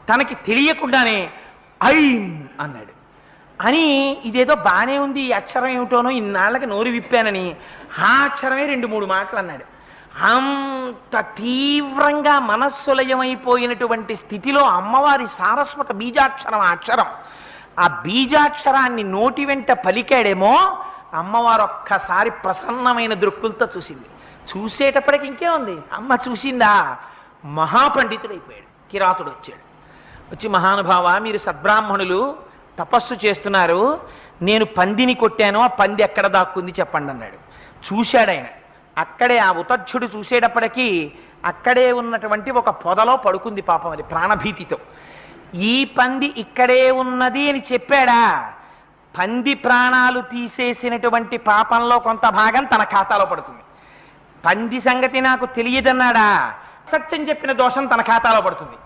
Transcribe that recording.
తనకి తెలియకుండానే ఐం అన్నాడు. అని ఇదేదో బాగానే ఉంది, ఈ అక్షరం ఏమిటోనో ఇన్నాళ్ళకి నోరు విప్పానని ఆ అక్షరమే 2-3 మాటలు అన్నాడు. అంత తీవ్రంగా మనస్సులయమైపోయినటువంటి స్థితిలో అమ్మవారి సారస్వత బీజాక్షరం ఆ అక్షరం, ఆ బీజాక్షరాన్ని నోటి వెంట పలికాడేమో అమ్మవారు ఒక్కసారి ప్రసన్నమైన దృక్కులతో చూసింది. చూసేటప్పటికి ఇంకేముంది, అమ్మ చూసిందా, మహాపండితుడైపోయాడు. కిరాతుడు వచ్చాడు. వచ్చి, మహానుభావ, మీరు సద్బ్రాహ్మణులు తపస్సు చేస్తున్నారు, నేను పందిని కొట్టాను, ఆ పంది ఎక్కడ దాక్కుంది చెప్పండి అన్నాడు. చూశాడు ఆయన. అక్కడే ఆ ఉతధ్యుడు చూసేటప్పటికీ అక్కడే ఉన్నటువంటి ఒక పొదలో పడుకుంది పాపం, అది ప్రాణభీతితో. ఈ పంది ఇక్కడే ఉన్నది అని చెప్పాడా? పంది ప్రాణాలు తీసేసినటువంటి పాపంలో కొంత భాగం తన ఖాతాలో పడుతుంది. పంది సంగతి నాకు తెలియదన్నాడా? సత్యం చెప్పిన దోషం తన ఖాతాలో పడుతుంది.